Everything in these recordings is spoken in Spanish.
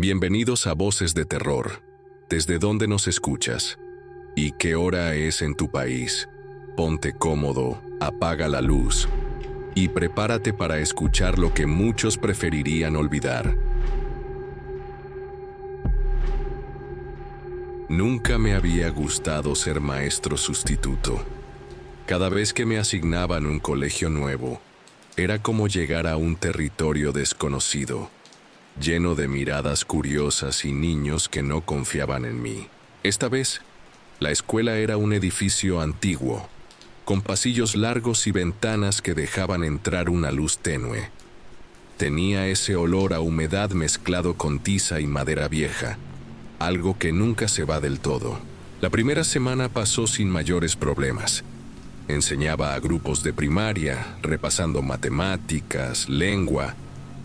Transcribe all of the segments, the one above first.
Bienvenidos a Voces de Terror. ¿Desde dónde nos escuchas? ¿Y qué hora es en tu país? Ponte cómodo, apaga la luz y prepárate para escuchar lo que muchos preferirían olvidar. Nunca me había gustado ser maestro sustituto. Cada vez que me asignaban un colegio nuevo, era como llegar a un territorio desconocido, lleno de miradas curiosas y niños que no confiaban en mí. Esta vez, la escuela era un edificio antiguo, con pasillos largos y ventanas que dejaban entrar una luz tenue. Tenía ese olor a humedad mezclado con tiza y madera vieja, algo que nunca se va del todo. La primera semana pasó sin mayores problemas. Enseñaba a grupos de primaria, repasando matemáticas, lengua,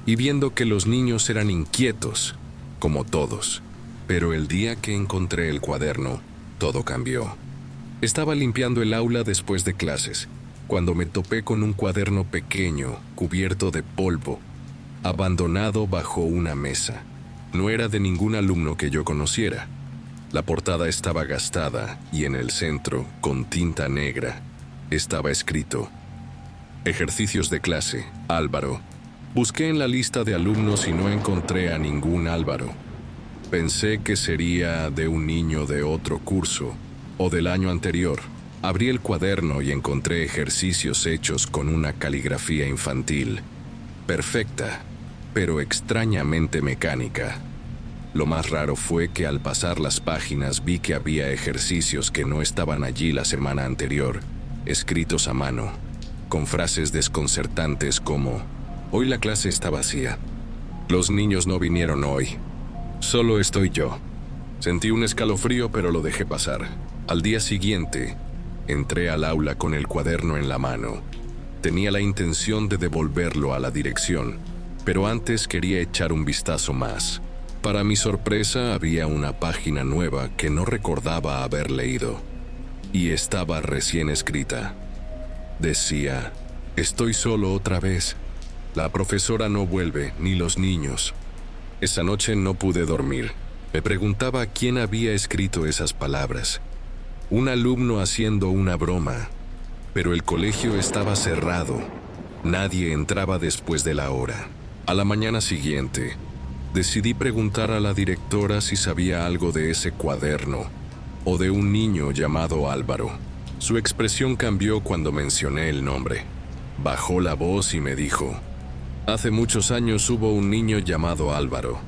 y viendo que los niños eran inquietos, como todos. Pero el día que encontré el cuaderno, todo cambió. Estaba limpiando el aula después de clases, cuando me topé con un cuaderno pequeño, cubierto de polvo, abandonado bajo una mesa. No era de ningún alumno que yo conociera. La portada estaba gastada y en el centro, con tinta negra, estaba escrito: Ejercicios de clase, Álvaro. Busqué en la lista de alumnos y no encontré a ningún Álvaro. Pensé que sería de un niño de otro curso o del año anterior. Abrí el cuaderno y encontré ejercicios hechos con una caligrafía infantil, perfecta, pero extrañamente mecánica. Lo más raro fue que al pasar las páginas vi que había ejercicios que no estaban allí la semana anterior, escritos a mano, con frases desconcertantes como: hoy la clase está vacía. Los niños no vinieron hoy. Solo estoy yo. Sentí un escalofrío, pero lo dejé pasar. Al día siguiente, entré al aula con el cuaderno en la mano. Tenía la intención de devolverlo a la dirección, pero antes quería echar un vistazo más. Para mi sorpresa, había una página nueva que no recordaba haber leído, y estaba recién escrita. Decía: estoy solo otra vez. La profesora no vuelve, ni los niños. Esa noche no pude dormir. Me preguntaba quién había escrito esas palabras. Un alumno haciendo una broma, pero el colegio estaba cerrado. Nadie entraba después de la hora. A la mañana siguiente, decidí preguntar a la directora si sabía algo de ese cuaderno o de un niño llamado Álvaro. Su expresión cambió cuando mencioné el nombre. Bajó la voz y me dijo: hace muchos años hubo un niño llamado Álvaro.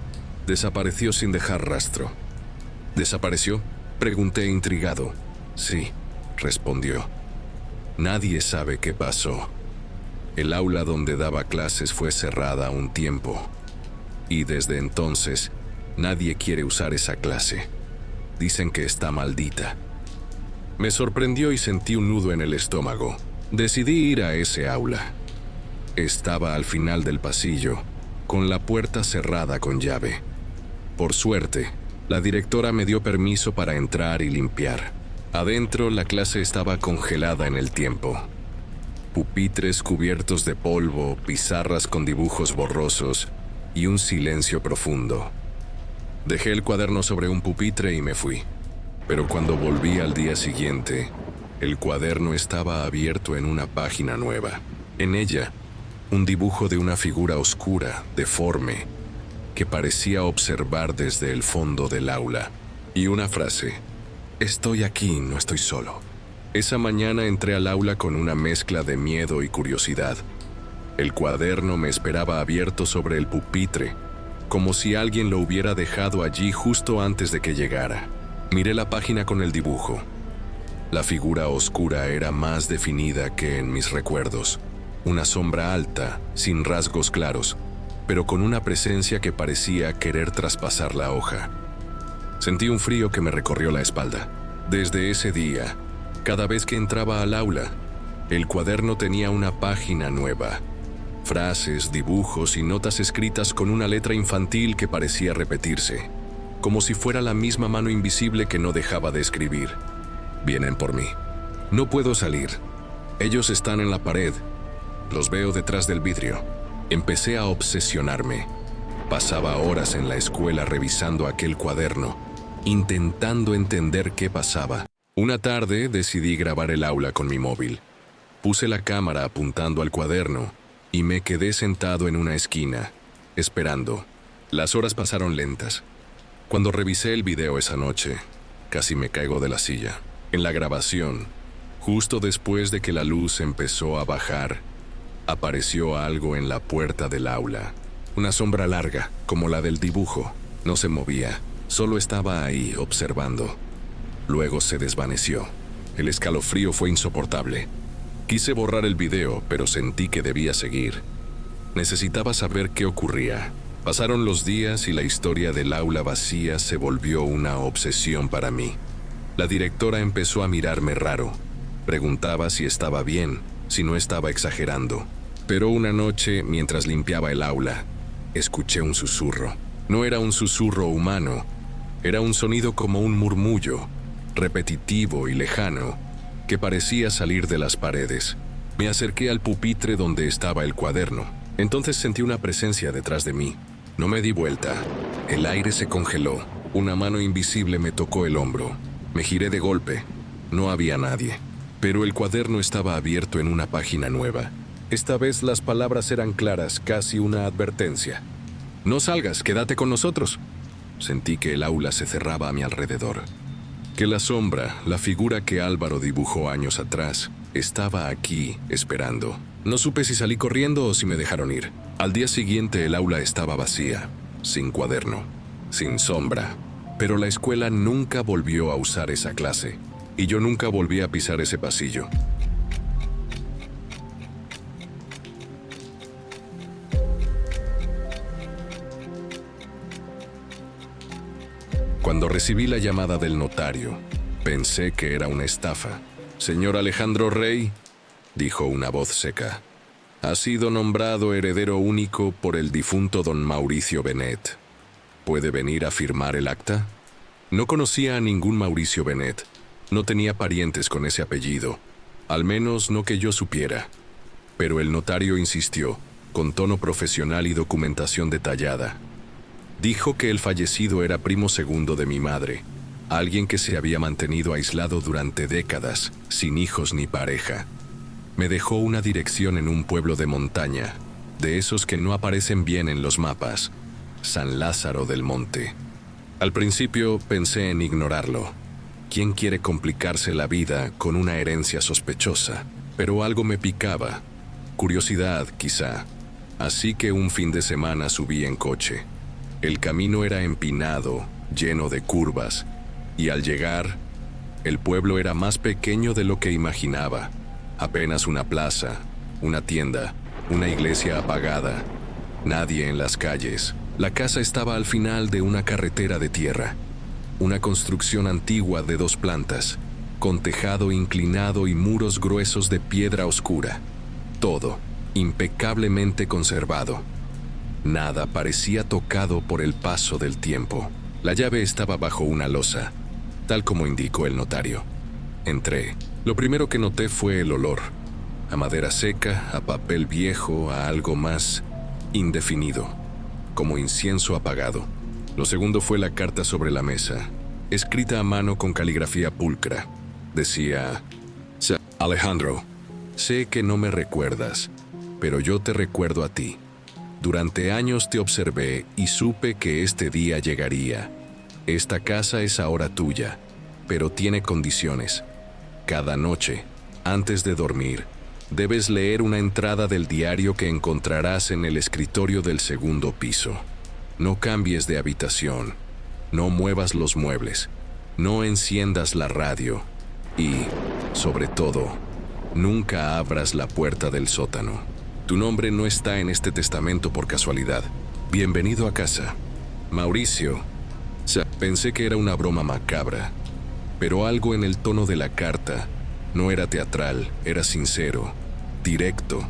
Desapareció sin dejar rastro. ¿Desapareció?, pregunté intrigado. Sí, respondió. Nadie sabe qué pasó. El aula donde daba clases fue cerrada un tiempo, y desde entonces nadie quiere usar esa clase. Dicen que está maldita. Me sorprendió y sentí un nudo en el estómago. Decidí ir a ese aula. Estaba al final del pasillo, con la puerta cerrada con llave. Por suerte, la directora me dio permiso para entrar y limpiar. Adentro, la clase estaba congelada en el tiempo. Pupitres cubiertos de polvo, pizarras con dibujos borrosos y un silencio profundo. Dejé el cuaderno sobre un pupitre y me fui. Pero cuando volví al día siguiente, el cuaderno estaba abierto en una página nueva. En ella, un dibujo de una figura oscura, deforme, que parecía observar desde el fondo del aula, y una frase: estoy aquí, no estoy solo. Esa mañana entré al aula con una mezcla de miedo y curiosidad. El cuaderno me esperaba abierto sobre el pupitre, como si alguien lo hubiera dejado allí justo antes de que llegara. Miré la página con el dibujo. La figura oscura era más definida que en mis recuerdos. Una sombra alta, sin rasgos claros, pero con una presencia que parecía querer traspasar la hoja. Sentí un frío que me recorrió la espalda. Desde ese día, cada vez que entraba al aula, el cuaderno tenía una página nueva. Frases, dibujos y notas escritas con una letra infantil que parecía repetirse, como si fuera la misma mano invisible que no dejaba de escribir. Vienen por mí. No puedo salir. Ellos están en la pared. Los veo detrás del vidrio. Empecé a obsesionarme. Pasaba horas en la escuela revisando aquel cuaderno, intentando entender qué pasaba. Una tarde decidí grabar el aula con mi móvil. Puse la cámara apuntando al cuaderno y me quedé sentado en una esquina, esperando. Las horas pasaron lentas. Cuando revisé el video esa noche, casi me caigo de la silla. En la grabación, justo después de que la luz empezó a bajar, apareció algo en la puerta del aula. Una sombra larga, como la del dibujo. No se movía, solo estaba ahí observando. Luego se desvaneció. El escalofrío fue insoportable. Quise borrar el video, pero sentí que debía seguir. Necesitaba saber qué ocurría. Pasaron los días y la historia del aula vacía se volvió una obsesión para mí. La directora empezó a mirarme raro. Preguntaba si estaba bien, si no estaba exagerando. Pero una noche, mientras limpiaba el aula, escuché un susurro. No era un susurro humano, era un sonido como un murmullo, repetitivo y lejano, que parecía salir de las paredes. Me acerqué al pupitre donde estaba el cuaderno. Entonces sentí una presencia detrás de mí. No me di vuelta. El aire se congeló. Una mano invisible me tocó el hombro. Me giré de golpe. No había nadie. Pero el cuaderno estaba abierto en una página nueva. Esta vez las palabras eran claras, casi una advertencia. «No salgas, quédate con nosotros». Sentí que el aula se cerraba a mi alrededor. Que la sombra, la figura que Álvaro dibujó años atrás, estaba aquí, esperando. No supe si salí corriendo o si me dejaron ir. Al día siguiente el aula estaba vacía, sin cuaderno, sin sombra. Pero la escuela nunca volvió a usar esa clase, y yo nunca volví a pisar ese pasillo. Cuando recibí la llamada del notario, pensé que era una estafa. «Señor Alejandro Rey», dijo una voz seca, «ha sido nombrado heredero único por el difunto don Mauricio Benet. ¿Puede venir a firmar el acta?» No conocía a ningún Mauricio Benet. No tenía parientes con ese apellido, al menos no que yo supiera. Pero el notario insistió, con tono profesional y documentación detallada. Dijo que el fallecido era primo segundo de mi madre, alguien que se había mantenido aislado durante décadas, sin hijos ni pareja. Me dejó una dirección en un pueblo de montaña, de esos que no aparecen bien en los mapas, San Lázaro del Monte. Al principio pensé en ignorarlo. ¿Quién quiere complicarse la vida con una herencia sospechosa? Pero algo me picaba, curiosidad quizá, así que un fin de semana subí en coche. El camino era empinado, lleno de curvas, y al llegar, el pueblo era más pequeño de lo que imaginaba. Apenas una plaza, una tienda, una iglesia apagada, nadie en las calles. La casa estaba al final de una carretera de tierra, una construcción antigua de 2 plantas, con tejado inclinado y muros gruesos de piedra oscura. Todo impecablemente conservado. Nada parecía tocado por el paso del tiempo. La llave estaba bajo una losa, tal como indicó el notario. Entré. Lo primero que noté fue el olor. A madera seca, a papel viejo, a algo más indefinido, como incienso apagado. Lo segundo fue la carta sobre la mesa, escrita a mano con caligrafía pulcra. Decía: «Alejandro, sé que no me recuerdas, pero yo te recuerdo a ti. Durante años te observé y supe que este día llegaría. Esta casa es ahora tuya, pero tiene condiciones. Cada noche, antes de dormir, debes leer una entrada del diario que encontrarás en el escritorio del segundo piso. No cambies de habitación, no muevas los muebles, no enciendas la radio y, sobre todo, nunca abras la puerta del sótano. Tu nombre no está en este testamento por casualidad. Bienvenido a casa. Mauricio». Pensé que era una broma macabra, pero algo en el tono de la carta no era teatral, era sincero, directo,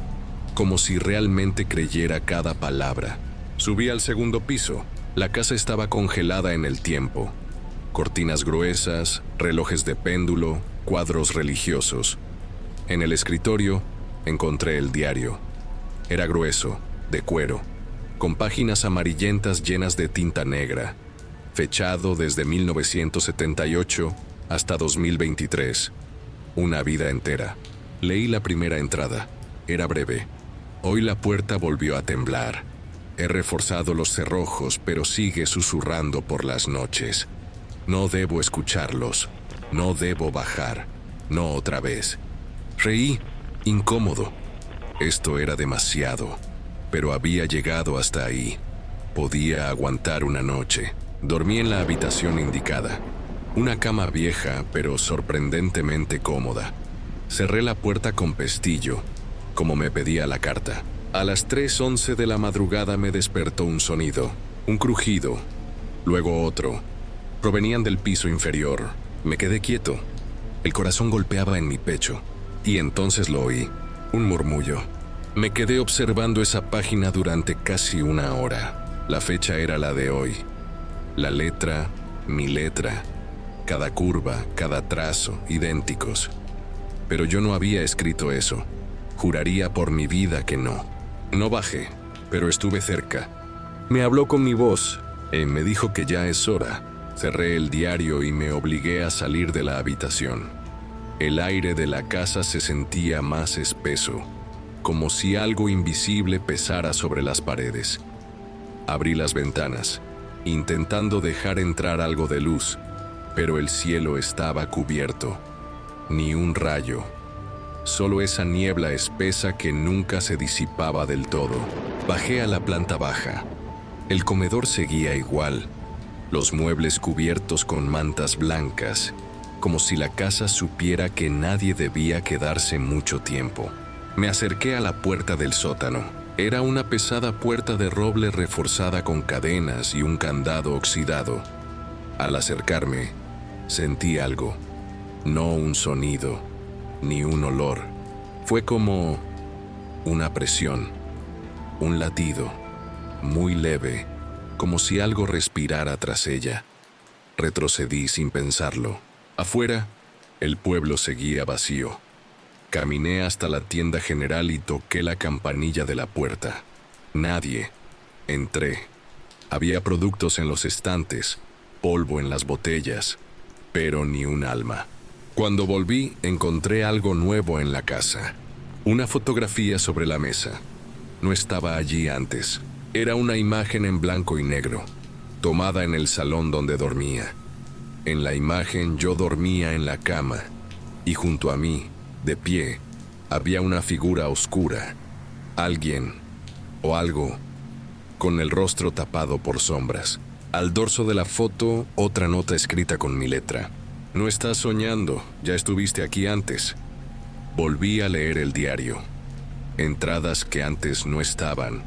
como si realmente creyera cada palabra. Subí al segundo piso. La casa estaba congelada en el tiempo. Cortinas gruesas, relojes de péndulo, cuadros religiosos. En el escritorio encontré el diario. Era grueso, de cuero, con páginas amarillentas llenas de tinta negra, fechado desde 1978 hasta 2023. Una vida entera. Leí la primera entrada. Era breve. Hoy la puerta volvió a temblar. He reforzado los cerrojos, pero sigue susurrando por las noches. No debo escucharlos. No debo bajar. No otra vez. Reí, incómodo. Esto era demasiado, pero había llegado hasta ahí. Podía aguantar una noche. Dormí en la habitación indicada. Una cama vieja, pero sorprendentemente cómoda. Cerré la puerta con pestillo, como me pedía la carta. A las 3:11 de la madrugada me despertó un sonido, un crujido, luego otro. Provenían del piso inferior. Me quedé quieto. El corazón golpeaba en mi pecho, y entonces lo oí, un murmullo. Me quedé observando esa página durante casi una hora. La fecha era la de hoy. La letra, mi letra. Cada curva, cada trazo, idénticos. Pero yo no había escrito eso. Juraría por mi vida que no. No bajé, pero estuve cerca. Me habló con mi voz. Me dijo que ya es hora. Cerré el diario y me obligué a salir de la habitación. El aire de la casa se sentía más espeso, como si algo invisible pesara sobre las paredes. Abrí las ventanas, intentando dejar entrar algo de luz, pero el cielo estaba cubierto. Ni un rayo. Solo esa niebla espesa que nunca se disipaba del todo. Bajé a la planta baja. El comedor seguía igual. Los muebles cubiertos con mantas blancas, como si la casa supiera que nadie debía quedarse mucho tiempo. Me acerqué a la puerta del sótano. Era una pesada puerta de roble reforzada con cadenas y un candado oxidado. Al acercarme, sentí algo. No un sonido, ni un olor. Fue como una presión, un latido, muy leve, como si algo respirara tras ella. Retrocedí sin pensarlo. Afuera, el pueblo seguía vacío. Caminé hasta la tienda general y toqué la campanilla de la puerta. Nadie. Entré. Había productos en los estantes, polvo en las botellas, pero ni un alma. Cuando volví, encontré algo nuevo en la casa. Una fotografía sobre la mesa. No estaba allí antes. Era una imagen en blanco y negro, tomada en el salón donde dormía. En la imagen yo dormía en la cama, y junto a mí, de pie, había una figura oscura. Alguien, o algo, con el rostro tapado por sombras. Al dorso de la foto, otra nota escrita con mi letra. No estás soñando, ya estuviste aquí antes. Volví a leer el diario. Entradas que antes no estaban,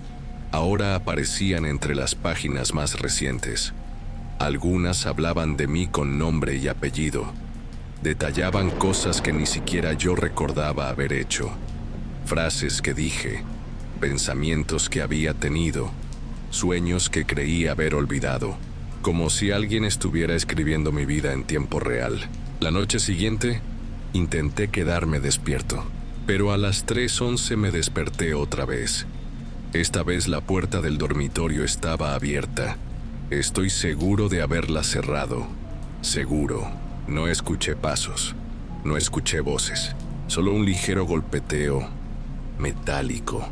ahora aparecían entre las páginas más recientes. Algunas hablaban de mí con nombre y apellido. Detallaban cosas que ni siquiera yo recordaba haber hecho. Frases que dije, pensamientos que había tenido, sueños que creí haber olvidado. Como si alguien estuviera escribiendo mi vida en tiempo real. La noche siguiente, intenté quedarme despierto, pero a las 3:11 me desperté otra vez. Esta vez la puerta del dormitorio estaba abierta. Estoy seguro de haberla cerrado. Seguro. No escuché pasos. No escuché voces. Solo un ligero golpeteo metálico,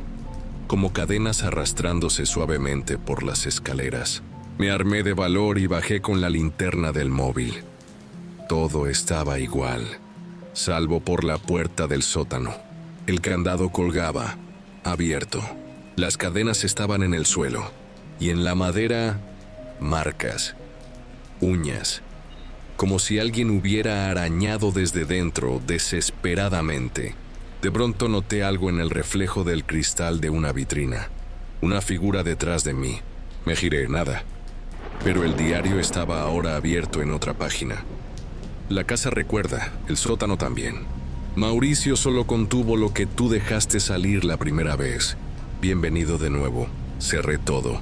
como cadenas arrastrándose suavemente por las escaleras. Me armé de valor y bajé con la linterna del móvil. Todo estaba igual, salvo por la puerta del sótano. El candado colgaba, abierto. Las cadenas estaban en el suelo, y en la madera, marcas, uñas, como si alguien hubiera arañado desde dentro desesperadamente. De pronto noté algo en el reflejo del cristal de una vitrina. Una figura detrás de mí. Me giré, nada. Pero el diario estaba ahora abierto en otra página. La casa recuerda, el sótano también. Mauricio solo contuvo lo que tú dejaste salir la primera vez. Bienvenido de nuevo. Cerré todo.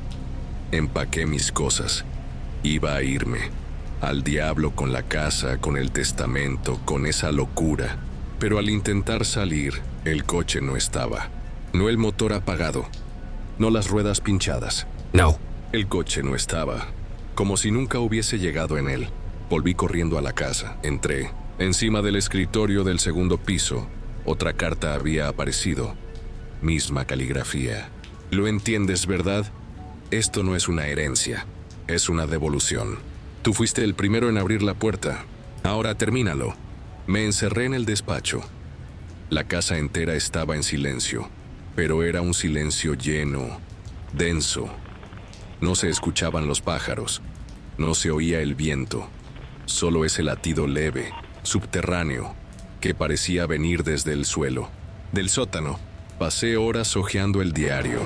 Empaqué mis cosas. Iba a irme. Al diablo con la casa, con el testamento, con esa locura. Pero al intentar salir, el coche no estaba. No el motor apagado. no las ruedas pinchadas. No. El coche no estaba, como si nunca hubiese llegado en él. Volví corriendo a la casa, entré. Encima del escritorio del segundo piso, otra carta había aparecido. Misma caligrafía. Lo entiendes, ¿verdad? Esto no es una herencia, es una devolución. Tú fuiste el primero en abrir la puerta. Ahora termínalo. Me encerré en el despacho. La casa entera estaba en silencio, pero era un silencio lleno, denso. No se escuchaban los pájaros, no se oía el viento, solo ese latido leve, subterráneo, que parecía venir desde el suelo, del sótano. Pasé horas hojeando el diario,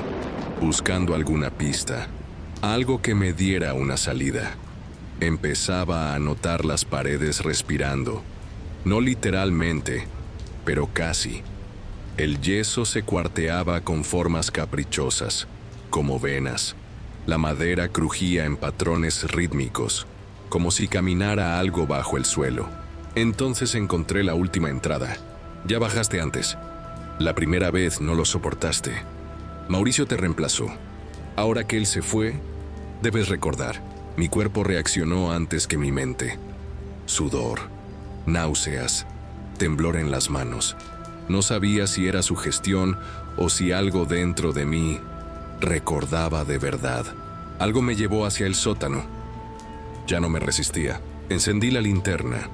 buscando alguna pista, algo que me diera una salida. Empezaba a notar las paredes respirando, no literalmente, pero casi. El yeso se cuarteaba con formas caprichosas, como venas. La madera crujía en patrones rítmicos, como si caminara algo bajo el suelo. Entonces encontré la última entrada. Ya bajaste antes. La primera vez no lo soportaste. Mauricio te reemplazó. Ahora que él se fue, debes recordar, mi cuerpo reaccionó antes que mi mente. Sudor, náuseas, temblor en las manos. No sabía si era sugestión o si algo dentro de mí recordaba de verdad. Algo me llevó hacia el sótano. Ya no me resistía. Encendí la linterna.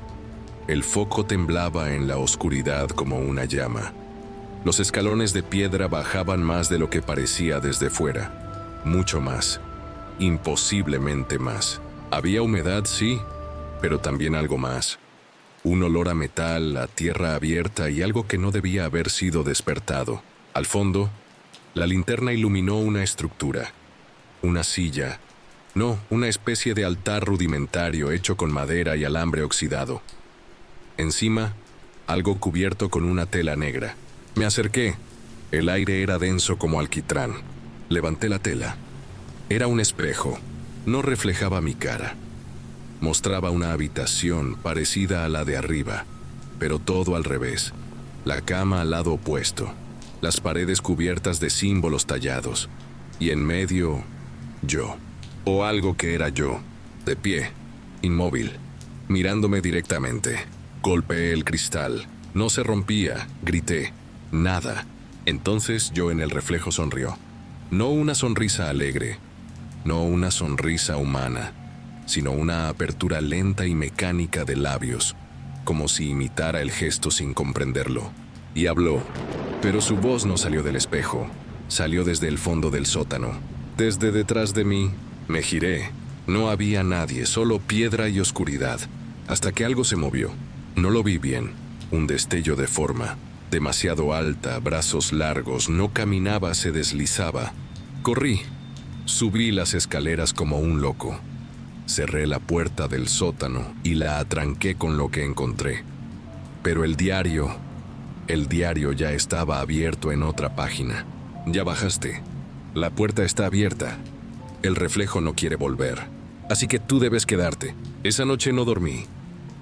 El foco temblaba en la oscuridad como una llama. Los escalones de piedra bajaban más de lo que parecía desde fuera. Mucho más. Imposiblemente más. Había humedad, sí, pero también algo más. Un olor a metal, a tierra abierta y algo que no debía haber sido despertado. Al fondo, la linterna iluminó una estructura. Una silla. No, una especie de altar rudimentario hecho con madera y alambre oxidado. Encima, algo cubierto con una tela negra. Me acerqué. El aire era denso como alquitrán. Levanté la tela. Era un espejo. No reflejaba mi cara. Mostraba una habitación parecida a la de arriba, pero todo al revés. La cama al lado opuesto. Las paredes cubiertas de símbolos tallados. Y en medio, yo. O algo que era yo. De pie. Inmóvil. Mirándome directamente. Golpeé el cristal. No se rompía. Grité. Nada. Entonces yo en el reflejo sonrió. No una sonrisa alegre. No una sonrisa humana, sino una apertura lenta y mecánica de labios, como si imitara el gesto sin comprenderlo. Y habló, pero su voz no salió del espejo, salió desde el fondo del sótano. Desde detrás de mí, me giré. No había nadie, solo piedra y oscuridad, hasta que algo se movió. No lo vi bien, un destello de forma, demasiado alta, brazos largos, no caminaba, se deslizaba. Corrí. Subí las escaleras como un loco. Cerré la puerta del sótano y la atranqué con lo que encontré. Pero el diario ya estaba abierto en otra página. Ya bajaste. La puerta está abierta. El reflejo no quiere volver. Así que tú debes quedarte. Esa noche no dormí.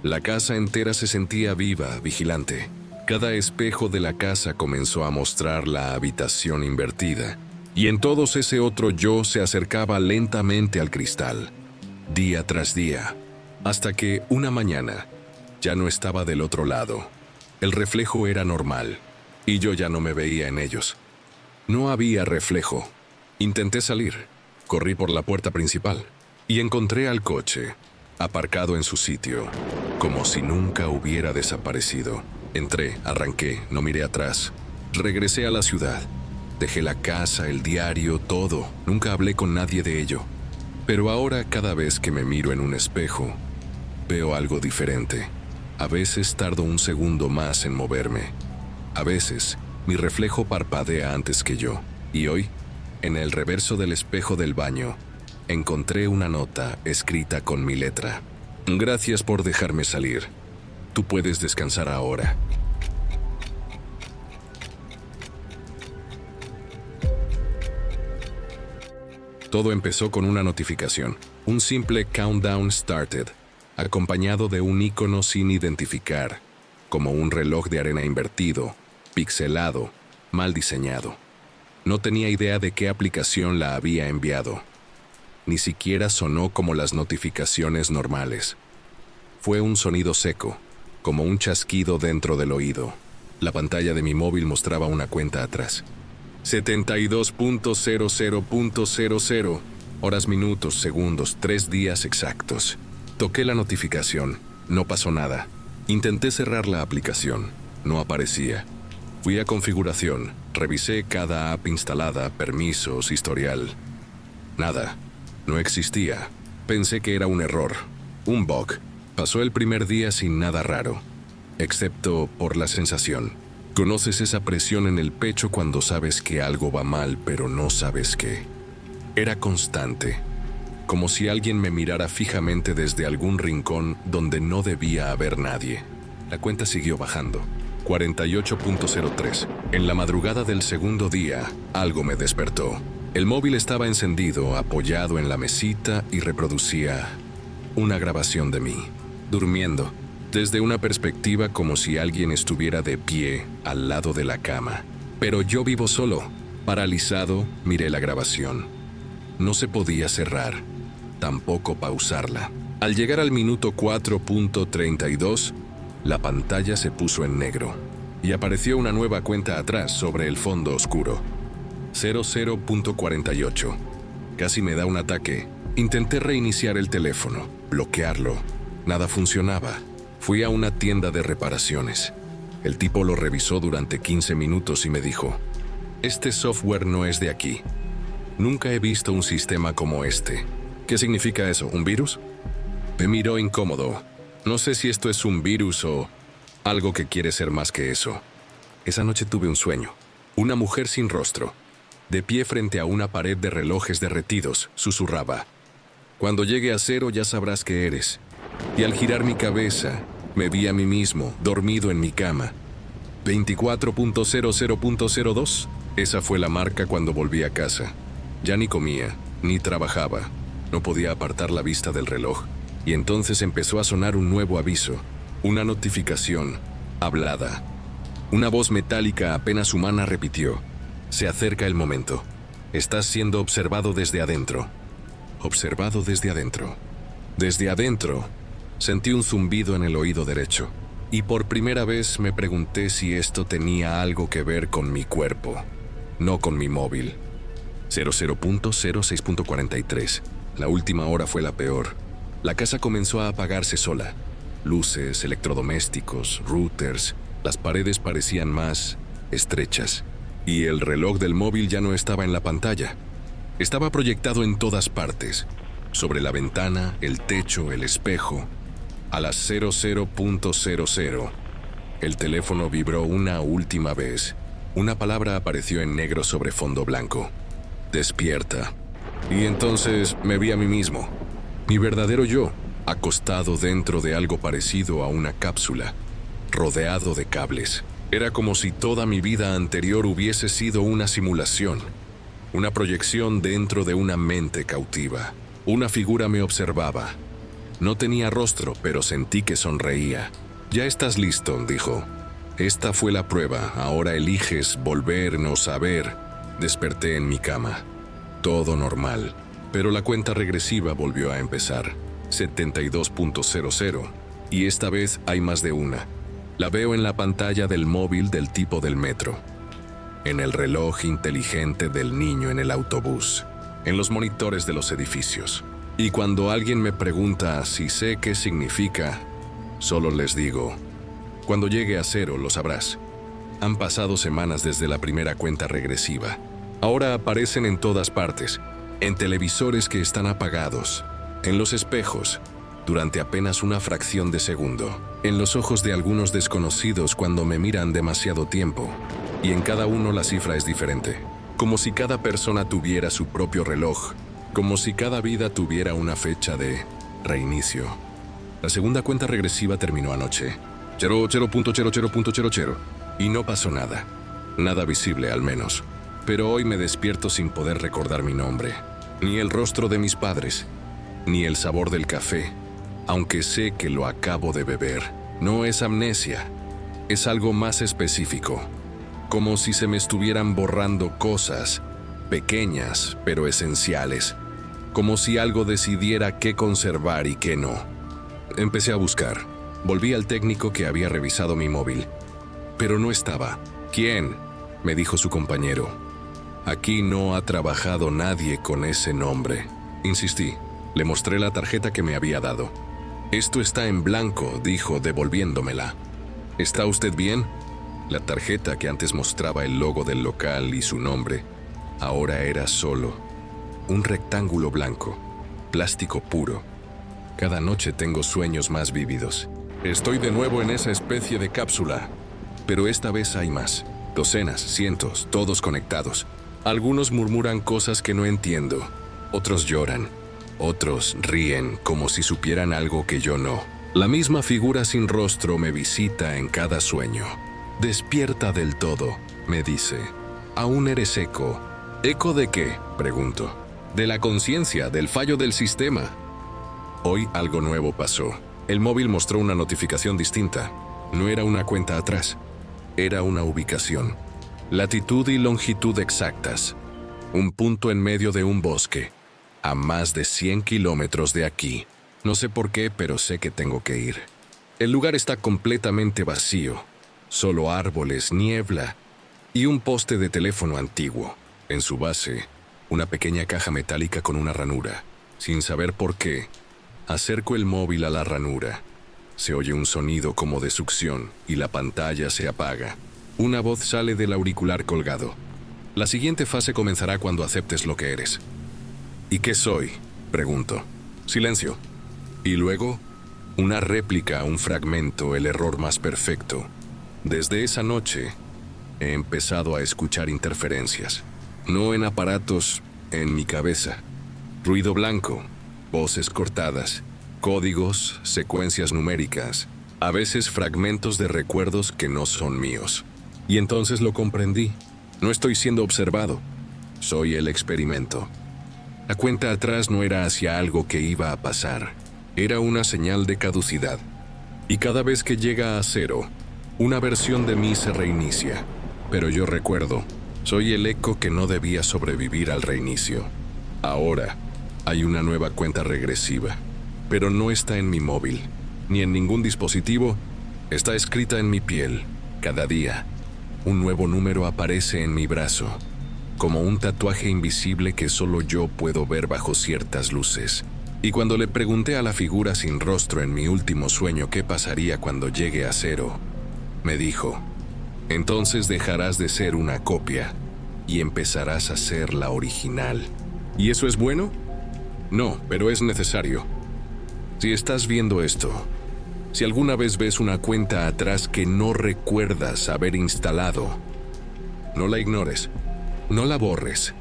La casa entera se sentía viva, vigilante. Cada espejo de la casa comenzó a mostrar la habitación invertida. Y en todos ese otro yo se acercaba lentamente al cristal, día tras día, hasta que una mañana ya no estaba del otro lado. El reflejo era normal, y yo ya no me veía en ellos. No había reflejo. Intenté salir, corrí por la puerta principal, y encontré al coche, aparcado en su sitio, como si nunca hubiera desaparecido. Entré, arranqué, no miré atrás. Regresé a la ciudad. Dejé la casa, el diario, todo. Nunca hablé con nadie de ello. Pero ahora, cada vez que me miro en un espejo, veo algo diferente. A veces tardo un segundo más en moverme. A veces, mi reflejo parpadea antes que yo. Y hoy, en el reverso del espejo del baño, encontré una nota escrita con mi letra. Gracias por dejarme salir. Tú puedes descansar ahora. Todo empezó con una notificación, un simple countdown started, acompañado de un icono sin identificar, como un reloj de arena invertido, pixelado, mal diseñado. No tenía idea de qué aplicación la había enviado. Ni siquiera sonó como las notificaciones normales. Fue un sonido seco, como un chasquido dentro del oído. La pantalla de mi móvil mostraba una cuenta atrás. 72.00.00, horas, minutos, segundos, 3 días exactos. Toqué la notificación. No pasó nada. Intenté cerrar la aplicación. No aparecía. Fui a configuración. Revisé cada app instalada, permisos, historial. Nada. No existía. Pensé que era un error. Un bug. Pasó el primer día sin nada raro. Excepto por la sensación. ¿Conoces esa presión en el pecho cuando sabes que algo va mal, pero no sabes qué? Era constante. Como si alguien me mirara fijamente desde algún rincón donde no debía haber nadie. La cuenta siguió bajando. 48.03. En la madrugada del segundo día, algo me despertó. El móvil estaba encendido, apoyado en la mesita y reproducía una grabación de mí, durmiendo, desde una perspectiva como si alguien estuviera de pie al lado de la cama. Pero yo vivo solo. Paralizado, miré la grabación. No se podía cerrar, tampoco pausarla. Al llegar al minuto 4.32, la pantalla se puso en negro y apareció una nueva cuenta atrás sobre el fondo oscuro. 00.48. Casi me da un ataque. Intenté reiniciar el teléfono, bloquearlo. Nada funcionaba. Fui a una tienda de reparaciones. El tipo lo revisó durante 15 minutos y me dijo: este software no es de aquí. Nunca he visto un sistema como este. ¿Qué significa eso? ¿Un virus? Me miró incómodo. No sé si esto es un virus o algo que quiere ser más que eso. Esa noche tuve un sueño. Una mujer sin rostro, de pie frente a una pared de relojes derretidos, susurraba: cuando llegue a 0 ya sabrás qué eres. Y al girar mi cabeza, me vi a mí mismo, dormido en mi cama. 24.00.02. Esa fue la marca cuando volví a casa. Ya ni comía, ni trabajaba. No podía apartar la vista del reloj. Y entonces empezó a sonar un nuevo aviso. Una notificación, hablada. Una voz metálica apenas humana repitió: se acerca el momento. Estás siendo observado desde adentro. Observado desde adentro. Desde adentro, sentí un zumbido en el oído derecho. Y por primera vez me pregunté si esto tenía algo que ver con mi cuerpo, no con mi móvil. 00.06.43. La última hora fue la peor. La casa comenzó a apagarse sola. Luces, electrodomésticos, routers. Las paredes parecían más estrechas. Y el reloj del móvil ya no estaba en la pantalla. Estaba proyectado en todas partes. Sobre la ventana, el techo, el espejo. A las 00.00, el teléfono vibró una última vez. Una palabra apareció en negro sobre fondo blanco: despierta. Y entonces me vi a mí mismo, mi verdadero yo, acostado dentro de algo parecido a una cápsula, rodeado de cables. Era como si toda mi vida anterior hubiese sido una simulación, una proyección dentro de una mente cautiva. Una figura me observaba. No tenía rostro, pero sentí que sonreía. Ya estás listo, dijo. Esta fue la prueba, ahora eliges volver, no saber. Desperté en mi cama. Todo normal, pero la cuenta regresiva volvió a empezar. 72.00. Y esta vez hay más de una. La veo en la pantalla del móvil del tipo del metro, en el reloj inteligente del niño en el autobús, en los monitores de los edificios. Y cuando alguien me pregunta si sé qué significa, solo les digo: cuando llegue a 0 lo sabrás. Han pasado semanas desde la primera cuenta regresiva. Ahora aparecen en todas partes, en televisores que están apagados, en los espejos, durante apenas una fracción de segundo, en los ojos de algunos desconocidos cuando me miran demasiado tiempo, y en cada uno la cifra es diferente, como si cada persona tuviera su propio reloj, como si cada vida tuviera una fecha de reinicio. La segunda cuenta regresiva terminó anoche, 00.00.00, y no pasó nada, nada visible al menos, pero hoy me despierto sin poder recordar mi nombre, ni el rostro de mis padres, ni el sabor del café, aunque sé que lo acabo de beber. No es amnesia, es algo más específico, como si se me estuvieran borrando cosas, pequeñas pero esenciales, como si algo decidiera qué conservar y qué no. Empecé a buscar. Volví al técnico que había revisado mi móvil, pero no estaba. ¿Quién?, me dijo su compañero. Aquí no ha trabajado nadie con ese nombre. Insistí. Le mostré la tarjeta que me había dado. Esto está en blanco, dijo, devolviéndomela. ¿Está usted bien? La tarjeta que antes mostraba el logo del local y su nombre, ahora era solo un rectángulo blanco, plástico puro. Cada noche tengo sueños más vívidos. Estoy de nuevo en esa especie de cápsula, pero esta vez hay más. Docenas, cientos, todos conectados. Algunos murmuran cosas que no entiendo. Otros lloran. Otros ríen como si supieran algo que yo no. La misma figura sin rostro me visita en cada sueño. Despierta del todo, me dice. Aún eres eco. ¿Eco de qué?, pregunto. De la conciencia, del fallo del sistema. Hoy algo nuevo pasó. El móvil mostró una notificación distinta. No era una cuenta atrás. Era una ubicación. Latitud y longitud exactas. Un punto en medio de un bosque. A más de 100 kilómetros de aquí. No sé por qué, pero sé que tengo que ir. El lugar está completamente vacío. Solo árboles, niebla y un poste de teléfono antiguo. En su base, una pequeña caja metálica con una ranura. Sin saber por qué, acerco el móvil a la ranura. Se oye un sonido como de succión y la pantalla se apaga. Una voz sale del auricular colgado. La siguiente fase comenzará cuando aceptes lo que eres. ¿Y qué soy?, pregunto. Silencio. Y luego, una réplica, un fragmento, el error más perfecto. Desde esa noche, he empezado a escuchar interferencias. No en aparatos, en mi cabeza. Ruido blanco, voces cortadas, códigos, secuencias numéricas, a veces fragmentos de recuerdos que no son míos. Y entonces lo comprendí. No estoy siendo observado. Soy el experimento. La cuenta atrás no era hacia algo que iba a pasar. Era una señal de caducidad. Y cada vez que llega a cero, una versión de mí se reinicia. Pero yo recuerdo, soy el eco que no debía sobrevivir al reinicio. Ahora, hay una nueva cuenta regresiva. Pero no está en mi móvil, ni en ningún dispositivo. Está escrita en mi piel, cada día. Un nuevo número aparece en mi brazo, como un tatuaje invisible que solo yo puedo ver bajo ciertas luces. Y cuando le pregunté a la figura sin rostro en mi último sueño qué pasaría cuando llegue a cero, me dijo: entonces dejarás de ser una copia y empezarás a ser la original. ¿Y eso es bueno? No, pero es necesario. Si estás viendo esto, si alguna vez ves una cuenta atrás que no recuerdas haber instalado, no la ignores, no la borres,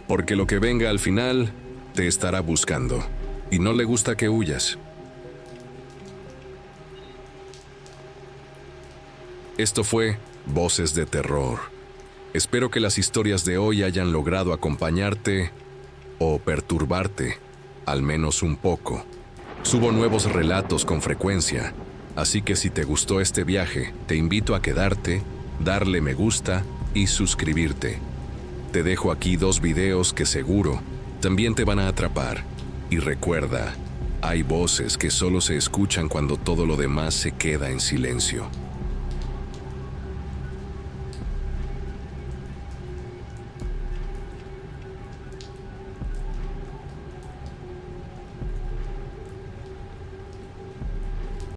porque lo que venga al final te estará buscando y no le gusta que huyas. Esto fue Voces de Terror. Espero que las historias de hoy hayan logrado acompañarte o perturbarte, al menos un poco. Subo nuevos relatos con frecuencia, así que si te gustó este viaje, te invito a quedarte, darle me gusta y suscribirte. Te dejo aquí 2 videos que seguro también te van a atrapar. Y recuerda, hay voces que solo se escuchan cuando todo lo demás se queda en silencio.